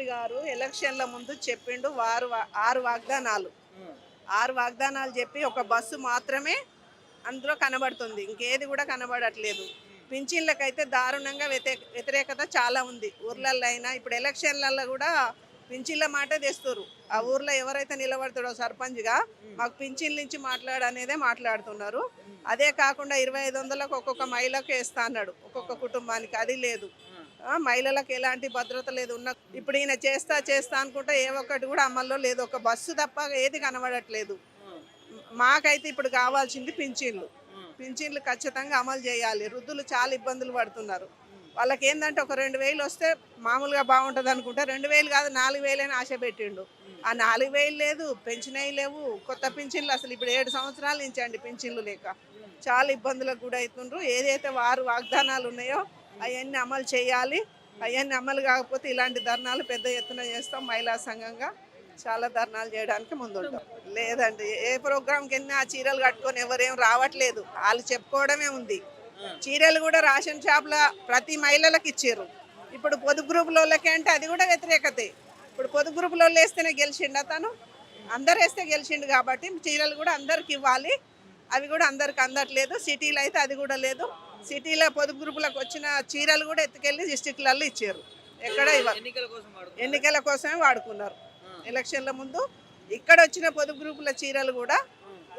గారు ఎలక్షన్ల ముందు చెప్పిండు ఆరు వాగ్దానాలు. ఆరు వాగ్దానాలు చెప్పి ఒక బస్సు మాత్రమే అందులో కనబడుతుంది. ఇంకేది కూడా కనబడట్లేదు. పింఛన్లకైతే దారుణంగా వ్యతిరేకత చాలా ఉంది. ఊర్లల్లో అయినా ఇప్పుడు ఎలక్షన్లలో కూడా పింఛన్ల మాటే తెస్తుర్రు. ఆ ఊర్లో ఎవరైతే నిలబడతాడో సర్పంచ్గా మాకు పింఛన్ల నుంచి మాట్లాడనేదే మాట్లాడుతున్నారు. అదే కాకుండా 2500లకు ఒక్కొక్క మహిళకు వేస్తా అన్నాడు, ఒక్కొక్క కుటుంబానికి. అది లేదు. మహిళలకు ఎలాంటి భద్రత లేదు. ఇప్పుడు ఈయన చేస్తా చేస్తా అనుకుంటే ఏ ఒక్కటి కూడా అమల్లో లేదు. ఒక బస్సు తప్ప ఏది కనబడట్లేదు. మాకైతే ఇప్పుడు కావాల్సింది పింఛన్లు. పింఛన్లు ఖచ్చితంగా అమలు చేయాలి. వృద్ధులు చాలా ఇబ్బందులు పడుతున్నారు. వాళ్ళకి ఏంటంటే ఒక 2000 వస్తే మామూలుగా బాగుంటుంది అనుకుంటే 2000 కాదు 4000 అని ఆశ పెట్టిండు. ఆ 4000 లేదు, పెన్షనవి లేవు. కొత్త పింఛన్లు అసలు ఇప్పుడు 7 సంవత్సరాల నుంచి అండి పింఛన్లు లేక చాలా ఇబ్బందులకు కూడా అవుతుండ్రు. ఏదైతే వారు వాగ్దానాలు ఉన్నాయో అవన్నీ అమలు చేయాలి. అవన్నీ అమలు కాకపోతే ఇలాంటి ధర్నాలు పెద్ద ఎత్తున చేస్తాం. మహిళా సంఘంగా చాలా ధర్నాలు చేయడానికి ముందుంటాం. లేదండి, ఏ ప్రోగ్రాంకి వెళ్ళినా ఆ చీరలు కట్టుకొని ఎవరేం రావట్లేదు. వాళ్ళు చెప్పుకోవడమే ఉంది. చీరలు కూడా రేషన్ షాప్లో ప్రతి మహిళలకు ఇచ్చారు. ఇప్పుడు పొదుపు గ్రూపులకి అంటే అది కూడా వ్యతిరేకతే. ఇప్పుడు పొదుపు గ్రూపులో వేస్తేనే గెలిచిండు అతను. అందరు వేస్తే గెలిచిండు కాబట్టి చీరలు కూడా అందరికి ఇవ్వాలి. అవి కూడా అందరికి అందట్లేదు. సిటీలో అయితే అది కూడా లేదు. సిటీలో పొదుపు గ్రూపులకు వచ్చిన చీరలు కూడా ఎత్తుకెళ్ళి డిస్టిక్లలో ఇచ్చారు. ఎక్కడ ఎన్నికల కోసమే వాడుకున్నారు. ఎలక్షన్ల ముందు ఇక్కడ వచ్చిన పొదుపు గ్రూపుల చీరలు కూడా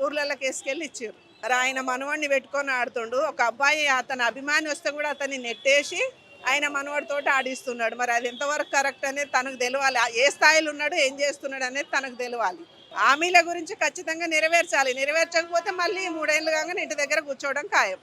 ఊర్లలోకి వేసుకెళ్ళి ఇచ్చారు. మరి ఆయన మనవాడిని పెట్టుకొని ఆడుతుండు. ఒక అబ్బాయి అతని అభిమాని వస్తే కూడా అతన్ని నెట్టేసి ఆయన మనవాడితోటి ఆడిస్తున్నాడు. మరి అది ఎంతవరకు కరెక్ట్ అనేది తనకు తెలియాలి. ఏ స్థాయిలో ఉన్నాడు, ఏం చేస్తున్నాడు అనేది తనకు తెలియాలి. హామీల గురించి ఖచ్చితంగా నెరవేర్చాలి. నెరవేర్చకపోతే మళ్ళీ 3 ఏళ్ళు కాగానే ఇంటి దగ్గర కూర్చోవడం ఖాయం.